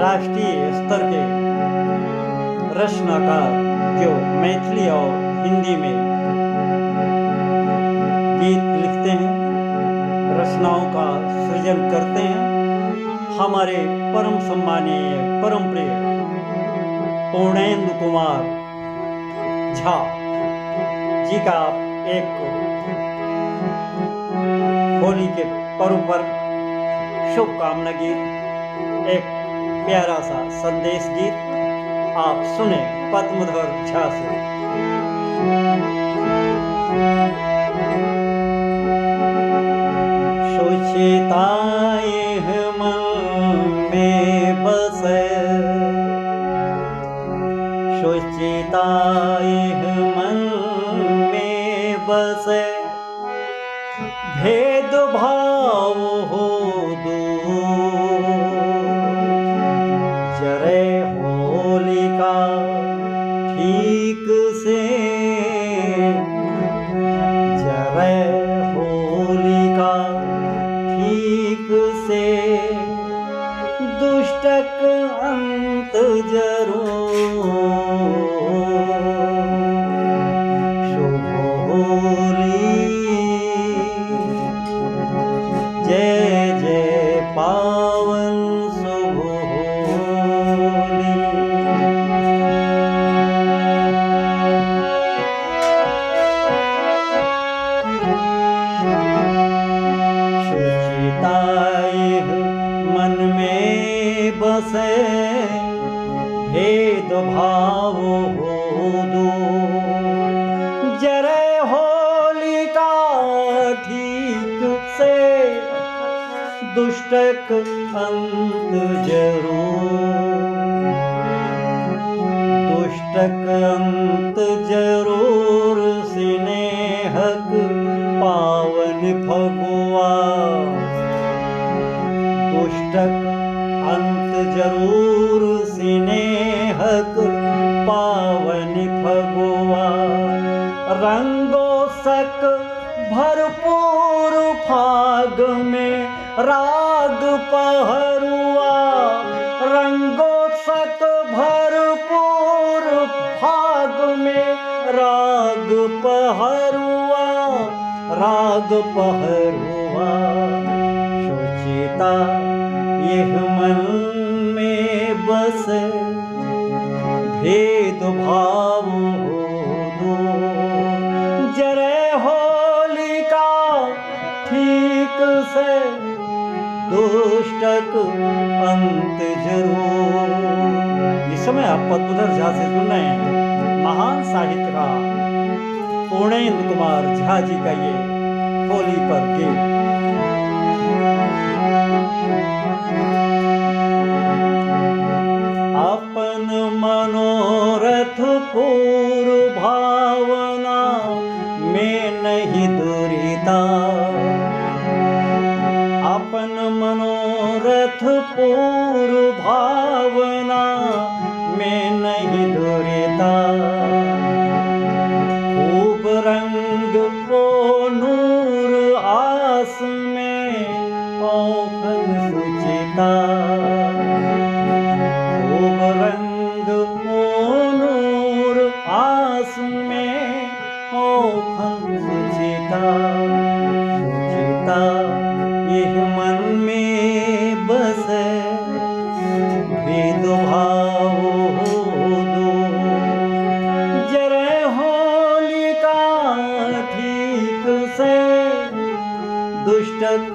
राष्ट्रीय स्तर के रचनाकार जो मैथिली और हिंदी में गीत लिखते हैं, रचनाओं का सृजन करते हैं, हमारे परम सम्मानीय परम प्रिय पूर्णेंदु कुमार झा जी का एक होली के पर्व पर शुभकामना गीत, एक प्यारा सा संदेश गीत आप सुने पद्मधर झा से। सोचिताए मन में बसे, सोचिताए मन में बसे, भेद भाव हो दूर, जरे होलिका ठीक से, जरे होलिका ठीक से, दुष्टक अंत जरूर, शुभ होली, जय जय पावन शुभ होली। सोचिताए मन में बसे, भेद भाव हो दूर, जरे होलिका ठीक से, दुष्टक अंत जरूर, दुष्टक अंत जरूर, स्नेहक पावन फगुआ, दुष्टक अंत जरूर, स्नेहक पावन फगुआ, रंगों सक भरपूर फाग में राग पहरुआ, रंगों सक भरपूर फाग में राग पहरुआ, राग पहरुआ, सोचिता यह मन में बसे, भेद भाव हो दूर, जरे होलिका ठीक से, दुष्टक अंत जरूर। इस समय आप पद्मधर झा से सुन रहे हैं महान साहित्यकार पूर्णेंदु कुमार झा जी का ये होली पर गीत। अपन मनोरथ पूर्व भावना में नहीं दुरीता, अपन मनोरथ पूर्व भावना में नहीं दुरीता, खूब रंग को नूर आस में औखन सुचिता, खूब रंग को नूर आस में औखन सुचिता, सुचिता यह मन में बसे, भेद भाव हो दूर, जरे होलिका ठीक से, दुष्टक